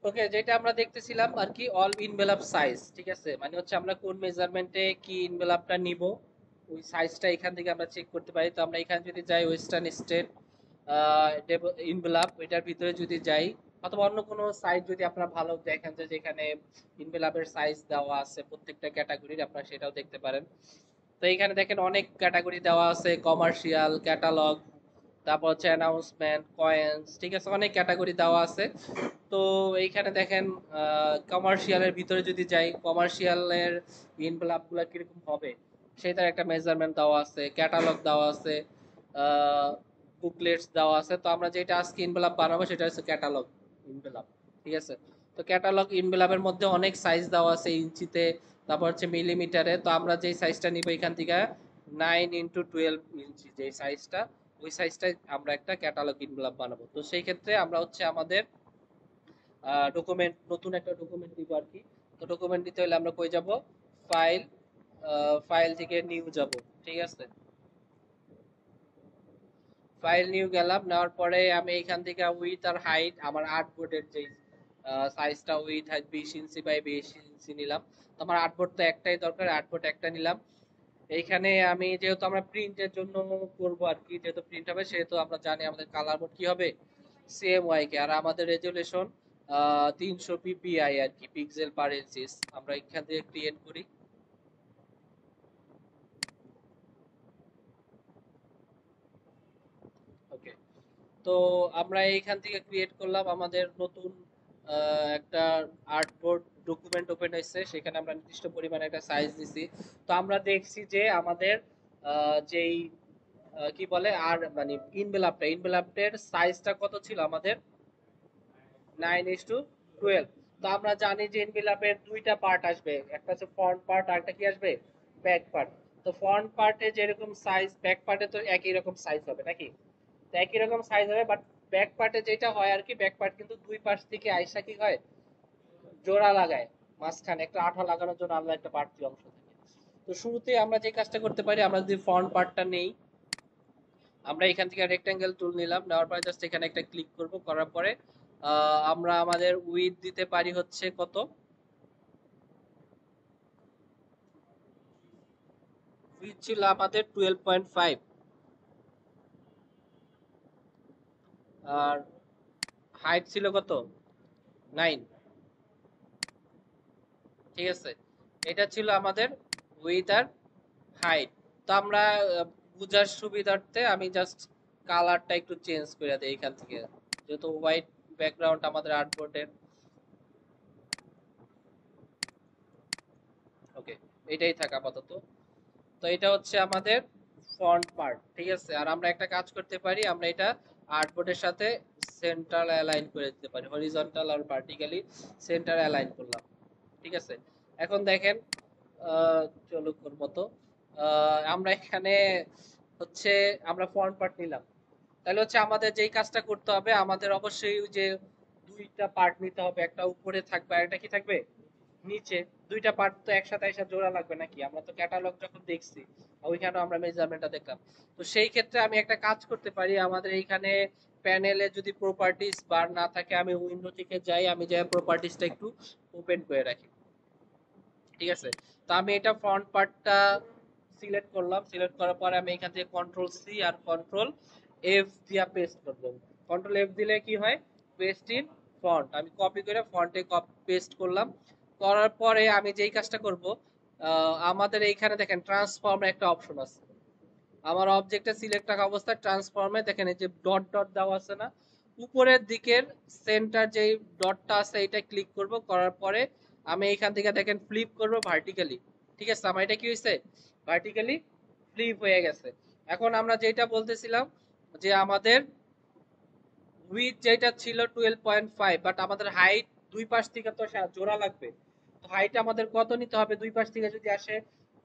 ওকে, যেটা আমরা দেখতেছিলাম আর কি অল ইনভেলপ সাইজ, ঠিক আছে, মানে হচ্ছে আমরা কোন মেজারমেন্টে কি ইনভেলপটা নিব ওই সাইজটা এখান থেকে আমরা চেক করতে পারি। তো আমরা এখানে যদি যাই ওয়েস্টার্ন স্টেট ইনভেলপ এটার ভিতরে যদি যাই, অথবা অন্য কোনো সাইজ যদি আপনারা ভালো দেখেন যে যেখানে ইনভেলপের সাইজ দেওয়া আছে প্রত্যেকটা ক্যাটাগরির, আপনারা সেটাও দেখতে পারেন। তো এইখানে দেখেন অনেক ক্যাটাগরি দেওয়া আছে, কমার্শিয়াল, ক্যাটালগ, তারপর হচ্ছে অ্যানাউন্সমেন্ট, কয়েন্স, ঠিক আছে, অনেক ক্যাটাগরি দেওয়া আছে। তো এইখানে দেখেন কমার্শিয়ালের ভিতরে যদি যাই, কমার্শিয়ালের ইনভেলপ গুলা কিরকম হবে সেটার একটা মেজারমেন্ট দেওয়া আছে, ক্যাটালগ দেওয়া আছে, বুকলেটস দেওয়া আছে। তো আমরা যেটা আজকে ইনভেলপ বানাবো সেটা হচ্ছে ক্যাটালগ ইনভেলপ, ঠিক আছে। তো ক্যাটালগ ইনভেলপের মধ্যে অনেক সাইজ দেওয়া আছে ইঞ্চিতে, তারপর হচ্ছে মিলিমিটারে। তো আমরা যেই সাইজটা নিব এখান থেকে 9x12 ইঞ্চি যে সাইজটা, ওই সাইজটাই আমরা একটা ক্যাটালগ ইনভেলপ বানাবো। তো সেই ক্ষেত্রে আমরা হচ্ছে আমাদের ডকুমেন্ট, নতুন একটা ডকুমেন্ট দিব আর কি। তো ডকুমেন্ট দিতে হলে আমরা কই যাব, ফাইল, ফাইল থেকে নিউ যাব, ঠিক আছে। ফাইল নিউ গেলাম, নেওয়ার পরে আমি এখান থেকে উইথ আর হাইট আমার আর্টবোর্ডের যে সাইজটা, উইথ হাইট 20 ইঞ্চি বাই 20 ইঞ্চি নিলাম। তো আমার আর্টবোর্ড তো একটাই দরকার, আর্টবোর্ড একটা নিলাম। এইখানে আমি যেহেতু আমরা প্রিন্টের জন্য করব আর কি, যেহেতু প্রিন্ট হবে সেহেতু আমরা জানি আমাদের কালার মোড কি হবে, CMYK, আর আমাদের রেজুলেশন 300 ppi আর কি, পিক্সেল পার ইঞ্চিস। আমরা এখান থেকে ক্রিয়েট করি। ওকে, তো আমরা এইখান থেকে ক্রিয়েট করলাম আমাদের নতুন একটা আর্টবোর্ড ডকুমেন্ট ওপেন হয়েছে, সেখানে আমরা নির্দিষ্ট পরিমাণে একটা সাইজ দিছি। তো আমরা দেখছি যে আমাদের যেই কি বলে আর মানে ইনভেলাপটের সাইজটা কত ছিল আমাদের, 9:12। তো আমরা জানি যে ইনভেলাপের দুইটা পার্ট আসবে, একটা হচ্ছে ফ্রন্ট পার্ট আর একটা কি আসবে, ব্যাক পার্ট। তো ফ্রন্ট পার্টে যেরকম সাইজ, ব্যাক পার্টে তো একই রকম সাইজ হবে নাকি? তো একই রকম সাইজ হবে, বাট ব্যাক পার্টে যেটা হয় আর কি, ব্যাক পার্ট কিন্তু দুই পাশ থেকে আইসা কি হয়, জোড়া লাগায়, মাঝখানে একটা আঠা লাগানোর জন্য আলাদা একটা বাড়তি অংশ থাকে। তো শুরুতে আমরা যে কাজটা করতে পারি, আমরা যদি ফ্রন্ট পার্টটা নেই, আমরা এখান থেকে রেক্টেঙ্গেল টুল নিলাম, নেওয়ার পরে জাস্ট এখানে একটা ক্লিক করব, করার পরে আমরা আমাদের উইথ দিতে পারি হচ্ছে কত, উইথ ছিল আমাদের 12.5, আর হাইট ছিল কত, 9, ঠিক আছে। এটা ছিল আমাদের উইথ আর হাইট। তো আমরা বুঝার সুবিধার্থে আমি জাস্ট কালারটা একটু চেঞ্জ করে দিই এখান থেকে, যেহেতু হোয়াইট ব্যাকগ্রাউন্ড আমাদের আর্টবোর্ডের। ওকে, এটাই থাক আপাতত। তো এটা হচ্ছে আমাদের ফ্রন্ট পার্ট, ঠিক আছে। আর আমরা একটা কাজ করতে পারি, আমরা এটা আর্টবোর্ডের সাথে সেন্টার অ্যালাইন করে দিতে পারি, হরিজন্টাল আর ভার্টিক্যালি সেন্টার অ্যালাইন করলাম, ঠিক আছে। এখন দেখেন চলুকের মতো আমরা এখানে হচ্ছে আমরা ফ্রন্ট পার্ট নিলাম, তাহলে হচ্ছে আমাদের যেই কাজটা করতে হবে, আমাদের অবশ্যই ওই যে দুইটা পার্ট নিতে হবে, একটা উপরে থাকবে আর একটা কি থাকবে, নিচে। দুইটা পার্ট তো একসাথে একসাথে জোড়া লাগবে নাকি, আমরা তো ক্যাটালগ যখন দেখছি ওইখানে আমরা মেজারমেন্টটা দেখলাম। তো সেই ক্ষেত্রে আমি একটা কাজ করতে পারি, আমাদের এইখানে প্যানেলে যদি প্রপার্টিস বার না থাকে, আমি উইন্ডো থেকে যাই, আমি যাই প্রপার্টিসটা একটু ওপেন করে রাখি, ঠিক আছে। তো আমি এটা ফ্রন্ট পার্টটা সিলেক্ট করলাম, সিলেক্ট করার পরে আমি এখান থেকে কন্ট্রোল সি আর কন্ট্রোল এফ দিয়া পেস্ট করব। কন্ট্রোল এফ দিলে কি হয়, পেস্ট ইন ফন্ট, আমি কপি করে ফন্টে পেস্ট করলাম। করার পরে আমি যেই কাজটা করব, আমাদের এইখানে দেখেন ট্রান্সফর্মের একটা অপশন আছে, আমার অবজেক্টে সিলেক্ট থাকা অবস্থায় ট্রান্সফর্মে দেখেন এই যে ডট ডট দেওয়া আছে না, উপরের দিকের সেন্টার যেই ডটটা আছে এটা ক্লিক করব, করার পরে আমি এইখান থেকে দেখেন ফ্লিপ করব ভার্টিক্যালি, ঠিক আছে। আমার এটা কি হয়েছে, ভার্টিক্যালি ফ্লিপ হয়ে গেছে। এখন আমরা যেটা বলতেছিলাম যে আমাদের উইথ যেটা ছিল 12.5, বাট আমাদের হাইট দুই পাশ থেকে তো জোড়া লাগবে। তো হাইট আমাদের কত নিতে হবে, দুই পাশ থেকে যদি আসে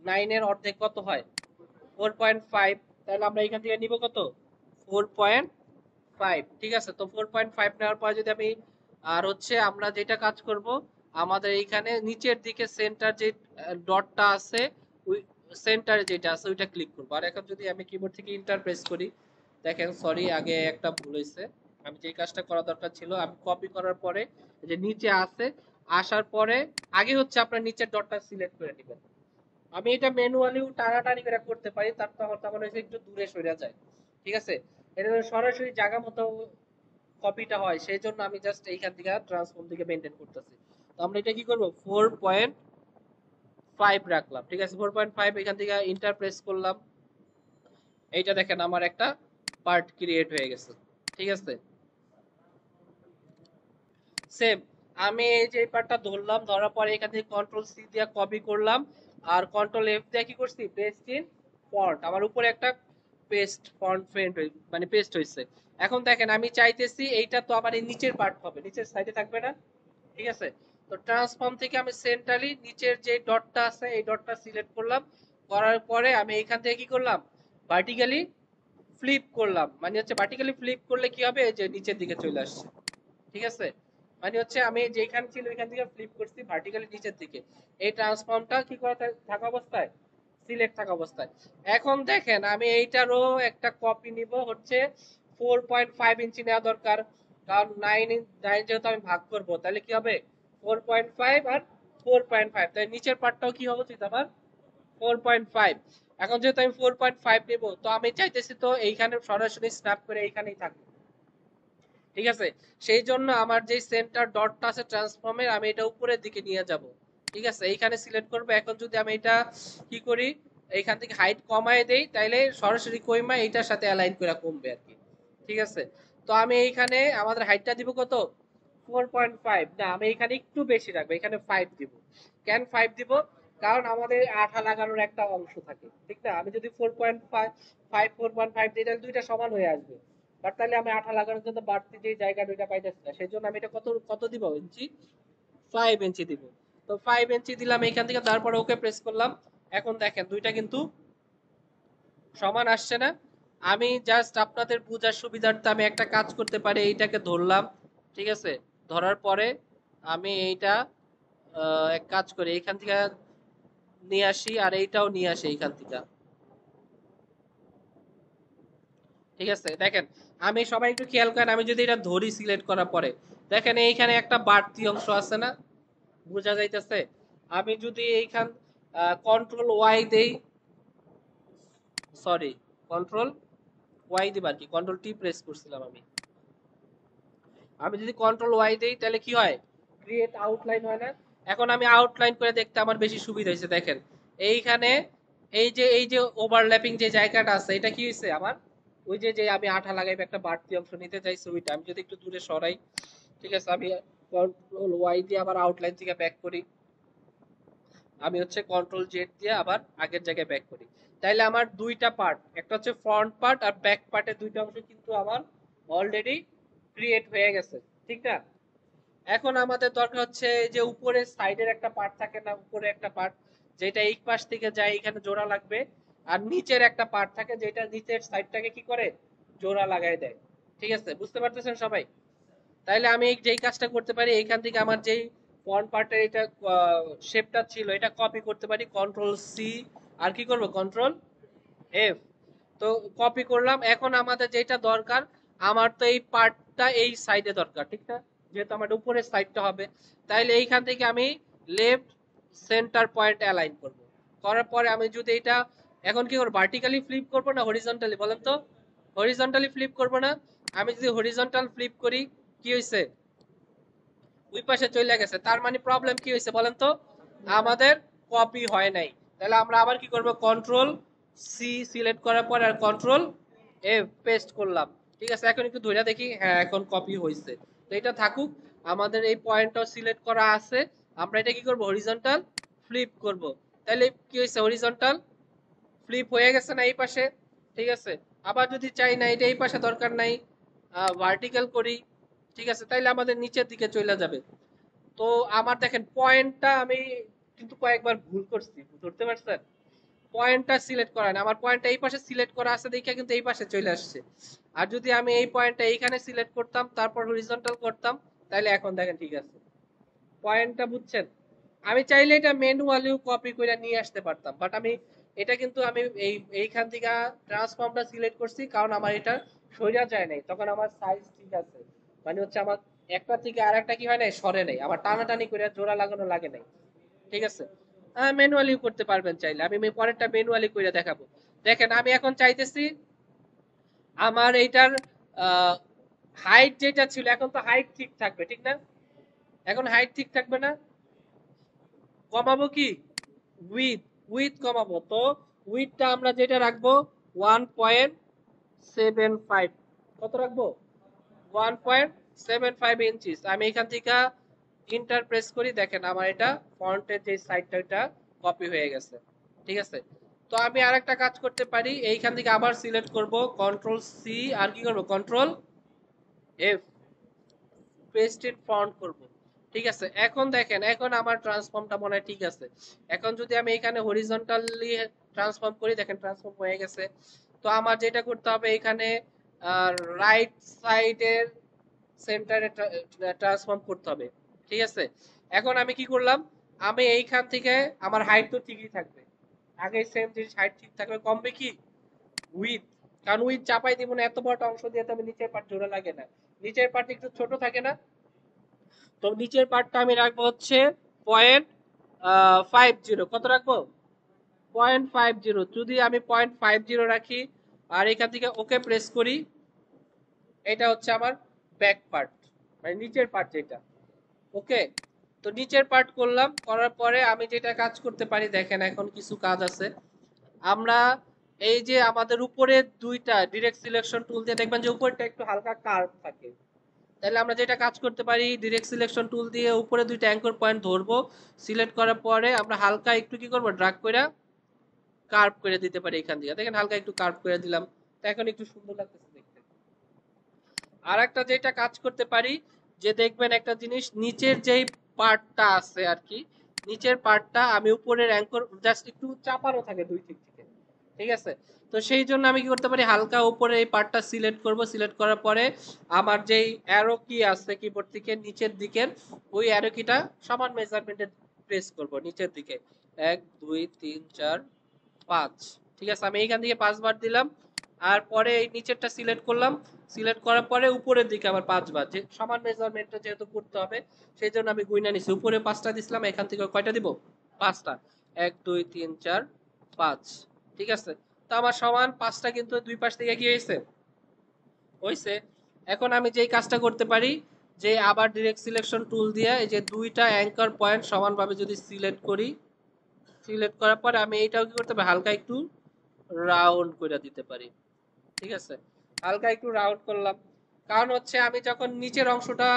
9 এর অর্ধেক কত হয়, 4.5। তাহলে আমরা এখান থেকে নিব কত, 4.5, ঠিক আছে। তো 4.5 নেওয়ার পর যদি আমি, আর হচ্ছে আমরা যেটা কাজ করব, আমাদের এইখানে নিচের দিকে সেন্টার যে ডটটা আছে, ওই সেন্টারে যেটা আছে ওইটা ক্লিক করবো। আর এখন যদি আমি কিবোর্ড থেকে ইন্টার প্রেস করি, দেখেন সরি আগে একটা ভুল হয়েছে, আমি যে কাজটা করা দরকার ছিল, আমি কপি করার পরে যে নিচে আছে, আসার পরে আগে হচ্ছে আপনার নিচের ডটটা সিলেক্ট করে নেবেন। আমি এটা ম্যানুয়ালিও টানাটানি করে করতে পারি, তার তখন হচ্ছে একটু দূরে সরে যায়। ঠিক আছে, এটা সরাসরি জায়গা মতো কপিটা হয়, সেই জন্য আমি জাস্ট এইখান থেকে ট্রান্সফর্ম থেকে মেনটেন করতেছি। তো আমরা এটা কি করব, 4.5 রাখলাম। ঠিক আছে, 4.5 এখান থেকে ইন্টার প্রেস করলাম। এইটা দেখেন আমার একটা পার্ট ক্রিয়েট হয়ে গেছে। ঠিক আছে, সেম আমি এই যে পার্টটা ধরলাম, ধরার পরে এখান থেকে কন্ট্রোল সি দিয়ে কপি করলাম, আর কন্ট্রোল এফ দিয়ে কি করছি, পেস্ট ইন ফন্ট। আমার উপরে একটা পেস্ট ফন্ট ফ্রেন্ড মানে পেস্ট হয়েছে। এখন দেখেন আমি চাইতেছি এইটা তো আবার এই নিচের পার্ট হবে, নিচের সাইডে থাকবে না। ঠিক আছে, তো ট্রান্সফর্ম থেকে আমি সেন্টারলি নিচের যে ডটটা আছে এই ডটটা সিলেক্ট করলাম। করার পরে আমি এখান থেকে কি করলাম, ভার্টিক্যালি ফ্লিপ করলাম। মানে হচ্ছে ভার্টিক্যালি ফ্লিপ করলে কি হবে, এই যে নিচের দিকে চলে আসছে। ঠিক আছে, মানে হচ্ছে আমি যেখানে ছিল ওইখান থেকে ফ্লিপ করছি ভার্টিক্যালি নিচের দিকে। এই ট্রান্সফর্মটা কি করা থাকা অবস্থায়, সিলেক্ট থাকা অবস্থায়। এখন দেখেন আমি এইটারও একটা কপি নিব, হচ্ছে 4.5 ইঞ্চি নেওয়া দরকার, কারণ 9 যেহেতু আমি ভাগ করব, তাহলে কি হবে 4.5 আর 4.5, তাই নিচের পার্টটাও কি হবে উচিত আমার 4.5। এখন যেহেতু আমি 4.5 নেব, তো আমি চাইতেছি তো এইখানে সরাসরি স্ন্যাপ করে এইখানেই থাকবে। ঠিক আছে, সেই জন্য আমার যে সেন্টার ডটটা আছে ট্রান্সফর্মের, আমি এটা উপরের দিকে নিয়ে যাব। ঠিক আছে, এইখানে সিলেক্ট করব। এখন যদি আমি এটা কি করি, এইখান থেকে হাইট কমায় দেই, তাইলে সরাসরি কইমা এইটার সাথে অ্যালাইন করে কমবে আর কি। ঠিক আছে, তো আমি এইখানে আমাদের হাইটটা দিব কত, 4.5 না, আমি এখানে একটু বেশি রাখবো, এখানে 5 দিব। কেন 5 দিব, কারণ আমাদের আঠা লাগানোর একটা অংশ থাকে, ঠিক না। আমি যদি 4.5 4.5 দিই, তাহলে দুইটা সমান হয়ে আসবে। বাট তাহলে আমি আঠা লাগানোর জন্য বাড়তি যে জায়গা দুইটা পাইতেছি না, সেই জন্য আমি এটা কত কত দিব ইঞ্চি, 5 ইঞ্চি দিব। তো 5 ইঞ্চি দিলাম এইখান থেকে, তারপরে ওকে প্রেস করলাম। এখন দেখেন দুইটা কিন্তু সমান আসছে না। আমি জাস্ট আপনাদের বোঝার সুবিধার্থে আমি একটা কাজ করতে পারি, এইটাকে ধরলাম। ঠিক আছে, ধরার পরে আমি এইটা এক কাজ করি, এইখান থেকে নিয়ে আসি, আর এইটাও নিয়ে আসি এইখান থেকে। ঠিক আছে, দেখেন আমি সবাই একটু খেয়াল করেন, আমি যদি এটা ধরি সিলেক্ট করার পরে, দেখেন এইখানে একটা বাড়তি অংশ আছে না, বোঝা যাইতেছে। আমি যদি এইখান কন্ট্রোল ওয়াই দেই, সরি কন্ট্রোল ওয়াই দিবার কি, কন্ট্রোল টি প্রেস করছিলাম আমি। আমি যদি কন্ট্রোল ওয়াই দেই, তাহলে কি হয়, ক্রিয়েট আউটলাইন হয় না। এখন আমি আউটলাইন করে দেখতে আমার বেশি সুবিধা হয়েছে। দেখেন এইখানে এই যে ওভারল্যাপিং যে জায়গাটা আছে, এটা কি হয়েছে আমার, ওই যে যে আমি আঠা লাগাইবে একটা বাড়তি অংশ নিতে চাইছি, ওইটা আমি যদি একটু দূরে সরাই। ঠিক আছে, আমি কন্ট্রোল ওয়াই দিয়ে আবার আউটলাইন থেকে ব্যাক করি, আমি হচ্ছে কন্ট্রোল জেড দিয়ে আবার আগের জায়গায় ব্যাক করি। তাইলে আমার দুইটা পার্ট, একটা হচ্ছে ফ্রন্ট পার্ট আর ব্যাক পার্টের দুইটা অংশ কিন্তু আমার অলরেডি ক্রিয়েট হয়ে গেছে। ঠিক না, এখন আমাদের দরকার হচ্ছে যে উপরে সাইডের একটা পার্ট থাকে না, উপরে একটা পার্ট যেটা এই পাশ থেকে যায় এখানে জোড়া লাগবে, আর নিচের একটা পার্ট থাকে যেটা নিচের সাইডটাকে কি করে জোড়া লাগাই দেয়। ঠিক আছে, বুঝতে পারতেছেন সবাই। তাইলে আমি যেই কাজটা করতে পারি, এইখান থেকে আমার যেই ফ্রন্ট পার্টের এটা শেপটা ছিল, এটা কপি করতে পারি, কন্ট্রোল সি, আর কি করব কন্ট্রোল এফ। তো কপি করলাম। এখন আমাদের যেটা দরকার, আমার তো এই পার্টটা এই সাইডে দরকার, ঠিক না, যেহেতু আমার উপরের সাইডটা হবে। তাইলে এইখান থেকে আমি লেফট সেন্টার পয়েন্ট অ্যালাইন করব। করার পরে আমি যদি এটা এখন কি করব, ভার্টিক্যালি ফ্লিপ করব না হরিজন্টালি বলেন তো, হরিজন্টালি ফ্লিপ করব না। আমি যদি হরিজন্টাল ফ্লিপ করি, কি হয়েছে, ওই পাশে চলে গেছে, তার মানে প্রবলেম কি হয়েছে বলেন তো, আমাদের কপি হয় নাই। তাহলে আমরা আবার কি করব, কন্ট্রোল সি সিলেক্ট করার পর আর কন্ট্রোল এফ পেস্ট করলাম। ঠিক আছে, এখন একটু ধরে দেখি, হ্যাঁ এখন কপি হয়েছে। তো এটা থাকুক, আমাদের এই পয়েন্টটাও সিলেক্ট করা আছে। আমরা এটা কি করব, হরিজন্টাল ফ্লিপ করব। তাহলে কি হয়েছে, হরিজন্টাল ফ্লিপ হয়ে গেছে না এই পাশে। ঠিক আছে, আবার যদি চাই না এটা এই পাশে দরকার নাই, ভার্টিক্যাল করি, ঠিক আছে, তাইলে আমাদের নিচের দিকে চলে যাবে। তো আমার দেখেন পয়েন্টটা আমি কিন্তু কয়েকবার ভুল করছি, ধরতে পারছেন, পয়েন্টটা সিলেক্ট করা না, আমার পয়েন্টটা এই পাশে সিলেক্ট করা আছে দেখে কিন্তু এই পাশে চলে আসছে। আর যদি আমি এই পয়েন্টটা এইখানে সিলেক্ট করতাম তারপর হরিজন্টাল করতাম, তাহলে এখন দেখেন ঠিক আছে। পয়েন্টটা বুঝছেন, আমি চাইলে এটা ম্যানুয়ালিও কপি করে নিয়ে আসতে পারতাম, বাট আমি এটা কিন্তু আমি এইখান থেকে ট্রান্সফর্মটা সিলেক্ট করছি, কারণ আমার এটা সইরা যায় নাই, তখন আমার সাইজ ঠিক আছে, মানে হচ্ছে আমার একটা থেকে আর একটা কি হয় নাই, সরে নাই, আমার টানাটানি করে জোড়া লাগানো লাগে নাই। ঠিক আছে, ম্যানুয়ালি করতে পারবেন চাইলে, আমি পরেরটা ম্যানুয়ালি করে দেখাবো। দেখেন আমি এখন চাইতেছি আমার এইটার হাইট যেটা ছিল, এখন তো হাইট ঠিক থাকবে, ঠিক না? এখন হাইট ঠিক থাকবে না, কমাবো কি উইথ, কমাবো তো। উইথটা আমরা যেটা রাখবো 1.75, কত রাখবো? 1.75 ইঞ্চিস। আমি এখান থেকে ইন্টার প্রেস করি, দেখেন আমার এটা ফন্টের যে সাইডটা ওটা কপি হয়ে গেছে। ঠিক আছে, তো আমি আরেকটা কাজ করতে পারি, এইখান থেকে আবার সিলেক্ট করব, কন্ট্রোল সি, আর কি করব, control F, paste in font করব। ঠিক আছে, এখন দেখেন এখন আমার ট্রান্সফর্মটা মনে হয় ঠিক আছে। এখন যদি আমি এখানে হরিজন্টালি ট্রান্সফর্ম করি, দেখেন ট্রান্সফর্ম হয়ে গেছে। তো আমার যেটা করতে হবে এখানে রাইট সাইডের সেন্টারে ট্রান্সফর্ম করতে হবে। ঠিক আছে, এখন আমি কি করলাম, আমি এইখান থেকে আমার হাইট তো ঠিকই থাকবে, আগে সেম জিনিস, হাইট ঠিক থাকবে, কমবে কি উইথ, কারণ উইথ চাপাই দিব না, এত বড় অংশ দিয়ে তো আমি নিচের পার্ট জোড়া লাগে না, নিচের পার্ট একটু ছোট থাকে না। তো নিচের পার্টটা আমি রাখবো হচ্ছে 0.50, কত রাখবো? 0.50, যদি আমি 0.50 রাখি আর এখান থেকে ওকে প্রেস করি, এটা হচ্ছে আমার ব্যাক পার্ট, মানে নিচের পার্ট যেটা। ওকে, তো নিচের পার্ট করলাম, করার পরে আমি যেটা কাজ করতে পারি, দেখেন এখন কিছু কাজ আছে। আমরা এই যে আমাদের উপরে দুইটা ডিরেক্ট সিলেকশন টুল দিয়ে দেখবেন যে উপরটা একটু হালকা কার্ভ থাকে, তাহলে আমরা যেটা কাজ করতে পারি, ডিরেক্ট সিলেকশন টুল দিয়ে উপরে দুইটা অ্যাঙ্কর পয়েন্ট ধরবো, সিলেক্ট করার পরে আমরা হালকা একটু কি করবো, ড্রাগ করে কার্ভ করে দিতে পারি। এখান থেকে দেখেন হালকা একটু কার্ভ করে দিলাম, তো এখন একটু সুন্দর লাগতেছে দেখতে। আর একটা যেটা কাজ করতে পারি, যে দেখবেন একটা জিনিস, নিচের যেই পার্টটা আছে আর কি, নিচের পার্টটা আমি উপরের অ্যাঙ্কর জাস্ট একটু চাপানো থাকে দুই দিক থেকে। ঠিক আছে, তো সেই জন্য আমি কি করতে পারি, হালকা উপরে এই পার্টটা সিলেক্ট করব, সিলেক্ট করার পরে আমার যেই অ্যারো কি আছে কিবোর্ড থেকে নিচের দিকের, ওই অ্যারো কিটা সমান মেজারমেন্টে প্রেস করব নিচের দিকে, 1 2 3 4 5। ঠিক আছে, আমি এইখান থেকে 5 বার দিলাম, আর পরে এই নিচেরটা সিলেক্ট করলাম, সিলেক্ট করার পরে উপরের দিকে আবার 5 বার, যে সমান মেজারমেন্টটা যেহেতু করতে হবে সেই জন্য আমি গুইনা নিছি, উপরে 5টা দিছিলাম, এখান থেকে কয়টা দিব, 5টা, 1 2 3 4 5। ঠিক আছে, তো আমার সমান 5টা কিন্তু দুই পাশ থেকে কি হয়েছে, হয়েছে। এখন আমি যেই কাজটা করতে পারি, যে আবার ডিরেক্ট সিলেকশন টুল দিয়ে এই যে দুইটা অ্যাঙ্কার পয়েন্ট সমানভাবে যদি সিলেক্ট করি, সিলেক্ট করার পরে আমি এইটাও কি করতে পারি, হালকা একটু রাউন্ড করে দিতে পারি। ঠিক আছে, হালকা একটু রাউন্ড করলাম, কারণ হচ্ছে আমি যখন নিচের অংশটা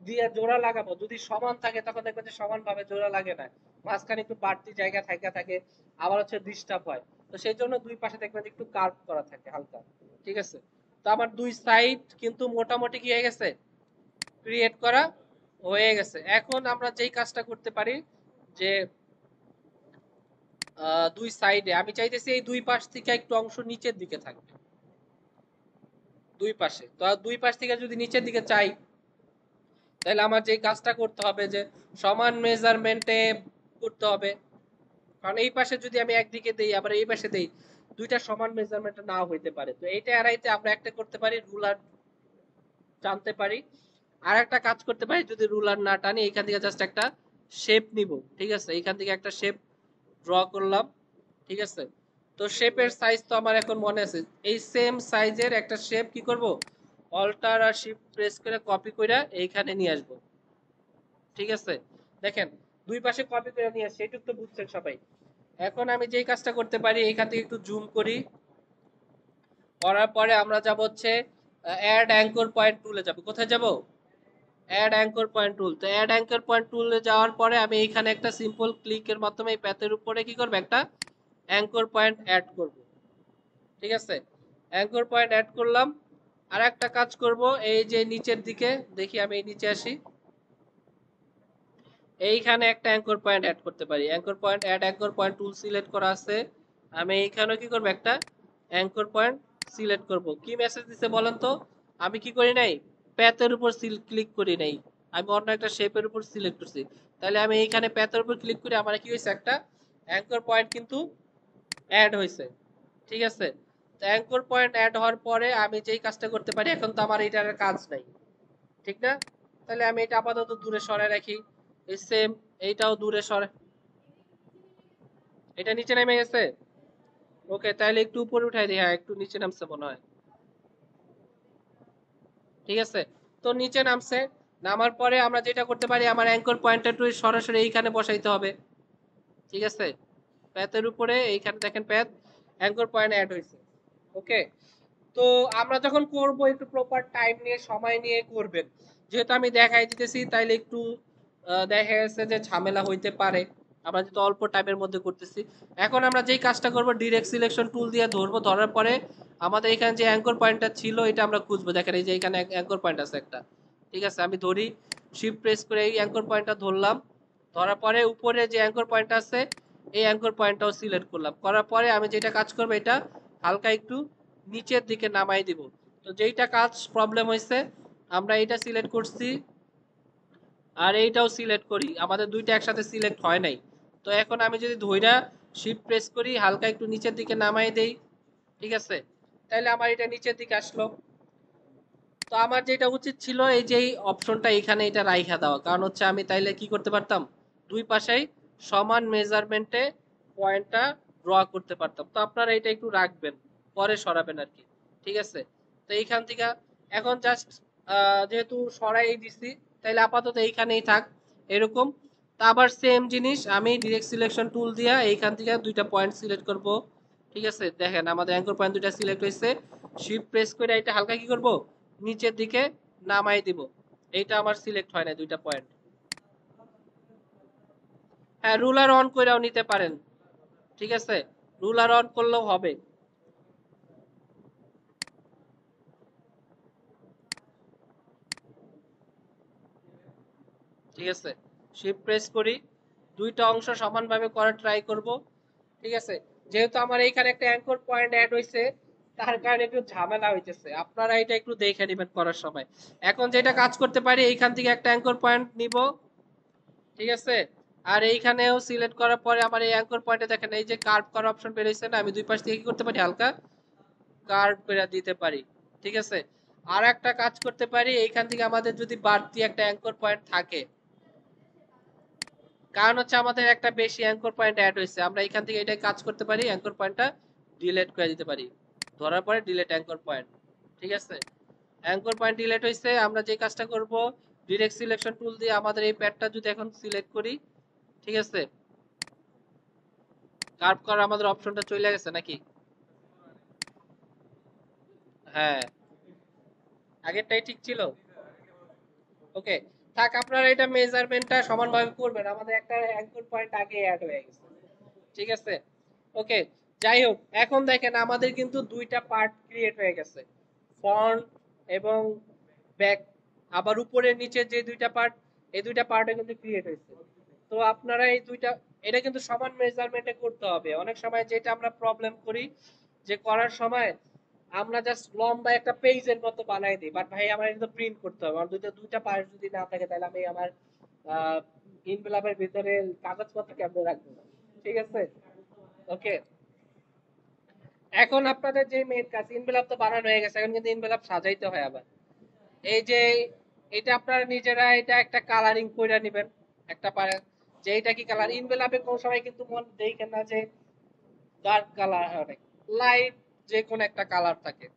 দিয়ে জোড়া লাগাবো, যদি সমান থাকে তখন দেখবেন যে সমান ভাবে জোড়া লাগে না, মাঝখানে একটু বাড়তি জায়গা থাকে থাকে, আবার হচ্ছে ডিস্টার্ব হয়। তো সেই জন্য দুই পাশে দেখবেন একটু কার্ভ করা থাকে হালকা। ঠিক আছে, তো আমার দুই সাইড কিন্তু মোটামুটি কি হয়ে গেছে, ক্রিয়েট করা হয়ে গেছে। এখন আমরা যেই কাজটা করতে পারি, যে দুই সাইডে আমি চাইতেছি এই দুই পাশ থেকে একটু অংশ নিচের দিকে থাকবে, দুই পাশে, তো দুই পাশ থেকে যদি নিচের দিকে চাই, তাহলে আমার যে কাজটা করতে হবে, যে সমান মেজারমেন্টে করতে হবে, কারণ এই পাশে যদি আমি একদিকে দেই আবার এই পাশে দেই, দুইটা সমান মেজারমেন্টে নাও হইতে পারে। তো এইটা এড়াইতে আমরা একটা করতে পারি, রুলার টানতে পারি। আর একটা কাজ করতে পারি, যদি রুলার না টানি, এখান থেকে জাস্ট একটা শেপ নিব। ঠিক আছে, এখান থেকে একটা শেপ ড্র করলাম। ঠিক আছে, তো শেপের সাইজ তো আমার এখন মনে আছে, এই সেম সাইজের একটা শেপ কি করব, অল্টার আর শিফট প্রেস করে কপি করে এইখানে নিয়ে আসবো। ঠিক আছে, দেখেন দুই পাশে কপি করে নিয়ে আসছি, এটুকু তো বুঝছেন সবাই। এখন আমি যেই কাজটা করতে পারি, এখান থেকে একটু জুম করি, করার পরে আমরা যাব হচ্ছে অ্যাড অ্যাঙ্কর পয়েন্ট টুলে যাব। কোথায় যাব, অ্যাড অ্যাঙ্কর পয়েন্ট টুল। তো অ্যাড অ্যাঙ্কর পয়েন্ট টুলে যাওয়ার পরে আমি এইখানে একটা সিম্পল ক্লিকের মাধ্যমে এই প্যাথের উপরে কি করব, একটা অ্যাঙ্কর পয়েন্ট অ্যাড করব। ঠিক আছে, অ্যাঙ্কর পয়েন্ট অ্যাড করলাম। আর একটা কাজ করব, এই যে নিচের দিকে দেখি, আমি এই নিচে আসি, এইখানে একটা অ্যাঙ্কর পয়েন্ট অ্যাড করতে পারি, anchor point add anchor point tool select করা আছে। আমি এইখানেও কি করব, একটা অ্যাঙ্কর পয়েন্ট সিলেক্ট করব। কি মেসেজ দিছে বলেন তো, আমি কি করি নাই, প্যাথের উপর ক্লিক করি নাই, আমি অন্য একটা শেপের উপর সিলেক্ট করছি। তাহলে আমি এইখানে প্যাথের উপর ক্লিক করে আমার কি হয়েছে, একটা অ্যাঙ্কর পয়েন্ট কিন্তু অ্যাড হয়েছে, ঠিক আছে। তো অ্যাঙ্কর পয়েন্ট অ্যাড হওয়ার পরে আমি যেই কাজটা করতে পারি, এখন তো আমার এটার কাজ নাই, ঠিক না? তাহলে আমি এটা আপাতত দূরে সরায় রাখি। এই সেম, এইটাও দূরে সরে, এটা নিচে নেমে গেছে। ওকে, তাহলে একটু উপরে উঠাই দিই। হ্যাঁ, একটু নিচে নামছে মনে হয়, ঠিক আছে। তো নিচে নামছে, নামার পরে আমরা যেটা করতে পারি, আমার অ্যাঙ্কর পয়েন্টটা একটু সরাসরি এইখানে বসাইতে হবে, ঠিক আছে। প্যাথের উপরে এইখানে দেখেন প্যাথ, অ্যাঙ্কর পয়েন্ট অ্যাড হয়েছে। ওকে, তো আমরা যখন করব একটু প্রপার টাইম নিয়ে সময় নিয়ে করবেন, যেহেতু আমি দেখাই দিতেছি তাইলে একটু দেখা গেছে যে ঝামেলা হইতে পারে, আমরা যেহেতু অল্প টাইমের মধ্যে করতেছি। এখন আমরা যেই কাজটা করব, ডিরেক্ট সিলেকশন টুল দিয়ে ধরবো, ধরার পরে আমাদের এখানে যে অ্যাঙ্কর পয়েন্টটা ছিল এটা আমরা খুঁজবো। দেখেন এই যে এখানে অ্যাঙ্কর পয়েন্ট আছে একটা, ঠিক আছে। আমি ধরি, শিফট প্রেস করে এই অ্যাঙ্কর পয়েন্টটা ধরলাম, ধরার পরে উপরে যে অ্যাঙ্কর পয়েন্ট আছে এই অ্যাঙ্কর পয়েন্টটাও সিলেক্ট করলাম, করার পরে আমি যেটা কাজ করবো, এটা হালকা একটু নিচের দিকে নামাই দিব। তো যেইটা কাজ প্রবলেম হয়েছে, আমরা এইটা সিলেক্ট করছি আর এইটাও সিলেক্ট করি, আমাদের দুইটা একসাথে সিলেক্ট হয় নাই। তো এখন আমি যদি ধইরা শিফট প্রেস করি, হালকা একটু নিচের দিকে নামাই দেই, ঠিক আছে, তাহলে আমার এটা নিচের দিকে আসলো। তো আমার যেটা উচিত ছিল, এই যে অপশনটা এখানে এটা রাইখা দেওয়া, কারণ হচ্ছে আমি তাইলে কি করতে পারতাম, দুই পাশেই সমান মেজারমেন্টে পয়েন্টটা ড্র করতে পারতাম। তো আপনারা এটা একটু রাখবেন, পরে সরাবেন আর কি, ঠিক আছে। তো এইখান থেকে এখন জাস্ট যেহেতু সরাই দিছি, তাইলে আপাতত এইখানেই থাক এরকম। তা আবার সেম জিনিস আমি ডিরেক্ট সিলেকশন টুল দিয়া এইখান থেকে দুইটা পয়েন্ট সিলেক্ট করব, ঠিক আছে। দেখেন আমাদের অ্যাঙ্কর পয়েন্ট দুইটা সিলেক্ট হয়েছে, শিফট প্রেস করে এটা হালকা কি করব, নিচের দিকে নামাই দিব। এইটা আমার সিলেক্ট হয় না দুইটা পয়েন্ট। হ্যাঁ, রুলার অন কইরাও নিতে পারেন, ঠিক আছে, রুলার অন করলেও হবে, ঠিক আছে। শিফট প্রেস করি, দুইটা অংশ সমানভাবে করার ট্রাই করব, ঠিক আছে। যেহেতু আমার এইখানে একটা অ্যাঙ্কর পয়েন্ট অ্যাড হইছে, তার কারণে একটু ঝামেলা হইতেছে, আপনারা এটা একটু দেখে নেবেন করার সময়। এখন যেটা কাজ করতে পারি, এইখান থেকে একটা অ্যাঙ্কর পয়েন্ট নিব, ঠিক আছে। আর এইখানেও সিলেক্ট করার পরে আমার এই অ্যাঙ্কর পয়েন্টে দেখেন এই যে কার্ভ করার অপশন বের হইছে না, আমি দুই পাশ থেকে কি করতে পারি, হালকা কার্ভ করে দিতে পারি, ঠিক আছে। আর একটা কাজ করতে পারি, এইখান থেকে আমাদের যদি বাড়তি একটা অ্যাঙ্কর পয়েন্ট থাকে, কারণ হচ্ছে আমাদের একটা বেশি অ্যাঙ্কর পয়েন্ট অ্যাড হয়েছে, আমরা এখান থেকে এটাই কাজ করতে পারি, অ্যাঙ্কর পয়েন্টটা ডিলিট করে দিতে পারি, ধরার পরে ডিলিট অ্যাঙ্কর পয়েন্ট, ঠিক আছে। অ্যাঙ্কর পয়েন্ট ডিলিট হয়েছে, আমরা যে কাজটা করব, ডিরেক্ট সিলেকশন টুল দিয়ে আমাদের এই প্যাডটা যদি এখন সিলেক্ট করি, ঠিক আছে, কার্ভ করার আমাদের অপশনটা চলে গেছে নাকি? হ্যাঁ, আগেরটাই ঠিক ছিল। ওকে, থাক, আপনারা এটা মেজারমেন্টটা সমানভাবে করবেন, আমাদের একটা অ্যাঙ্কর পয়েন্ট আগে অ্যাড হয়ে গেছে, ঠিক আছে। ওকে, যাই হোক, এখন দেখেন আমাদের কিন্তু দুইটা পার্ট ক্রিয়েট হয়ে গেছে, ফ্রন্ট এবং ব্যাক। আবার উপরের নিচে যে দুইটা পার্ট, এই দুইটা পার্টও কিন্তু ক্রিয়েট হয়েছে। তো আপনারা এই দুইটা, এটা কিন্তু সমান মেজারমেন্টে করতে হবে। অনেক সময় যেটা আমরা প্রবলেম করি, যে করার সময় আমরা জাস্ট লম্বা একটা পেজের মতো বানাই দিই, বাট ভাই আমার এটা প্রিন্ট করতে হবে, আমার দুইটা দুইটা পার্ট যদি না থাকে, তাহলে আমি আমার ইনভেলপের ভিতরে কাগজপত্র কেমনে রাখবো, ঠিক আছে। ওকে, এখন আপনাদের যে মেইন কাজ, ইনভেলপ তো বানানো হয়ে গেছে, এখন কিন্তু ইনভেলপ সাজাইতে হয় আবার। এই যে এটা আপনারা নিজেরা এটা একটা কালারিং করে নেবেন, একটা পারে যে এটা কি কালার, ইনভেলপে কোন সময় কিন্তু মন দেখেন না যে ডার্ক কালার হয়, লাইট যে কোন একটা কালার থাকে।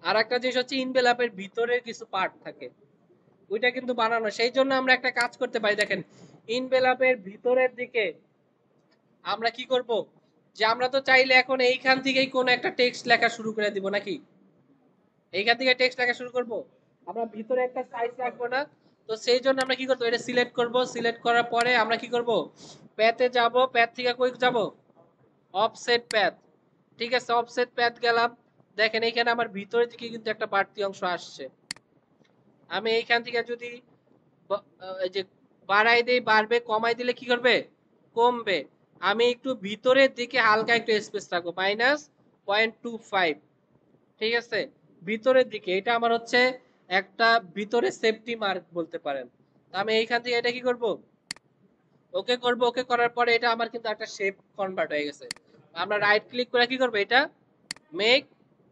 আর একটা জিনিস হচ্ছে ইনভেলপের ভিতরে কিছু পার্ট থাকে, ওইটা কিন্তু বানানো, সেই জন্য আমরা একটা কাজ করতে পারি, দেখেন ইনভেলপের ভিতরের দিকে আমরা কি করব, যে আমরা তো চাইলে এখন এইখান থেকেই কোন একটা টেক্সট লেখা শুরু করে দিব নাকি, এইখান থেকে টেক্সট লেখা শুরু করব, আমরা ভিতরে একটা সাইজ রাখবো না। তো সেই জন্য আমরা কি করবো, এটা সিলেক্ট করব, সিলেক্ট করার পরে আমরা কি করব, প্যাথে যাব, প্যাথ থেকে কই যাব, অফসেট প্যাথ, ঠিক আছে, অফসেট প্যাথ গেলাম। দেখেন এইখানে আমার ভিতরের দিকে কিন্তু একটা বাড়তি অংশ আসছে, আমি এইখান থেকে যদি এই যে বাড়াই দেই বাড়বে, কমাই দিলে কি করবে, কমবে। আমি একটু ভিতরের দিকে হালকা একটু স্পেস রাখবো, -0.25, ঠিক আছে, ভিতরের দিকে। এটা আমার হচ্ছে একটা ভিতরে সেফটি মার্ক বলতে পারেন। তো আমি এইখান থেকে এটা কি করব, ওকে করব, ওকে করার পরে এটা আমার কিন্তু একটা শেপ কনভার্ট হয়ে গেছে। আমরা রাইট ক্লিক করে কি করব, এটা মেক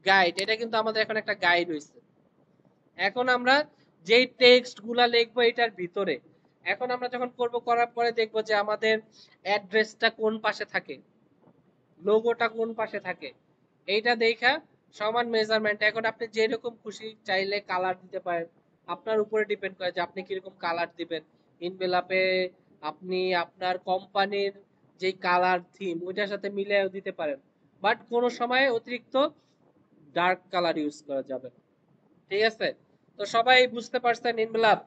গাইড, এটা কিন্তু আমাদের এখন একটা গাইড হইছে। এখন আমরা যেই টেক্সট গুলা লিখবো এটার ভিতরে, এখন আমরা যখন করব, করার পরে দেখবো যে আমাদের অ্যাড্রেসটা কোন পাশে থাকে, লোগোটা কোন পাশে থাকে, এইটা দেখা সমান মেজারমেন্ট। এখন আপনি যেরকম খুশি চাইলে কালার দিতে পারেন, আপনার উপরে ডিপেন্ড করে যে আপনি কিরকম কালার দিবেন। ইনভেলাপে আপনি আপনার কোম্পানির যে কালার থিম ওইটার সাথে মিলিয়েও দিতে পারেন, বাট কোনো সময় অতিরিক্ত ডার্ক কালার ইউজ করা যাবে না। ঠিক আছে, তো সবাই বুঝতে পারছেন ইনভেলাপ?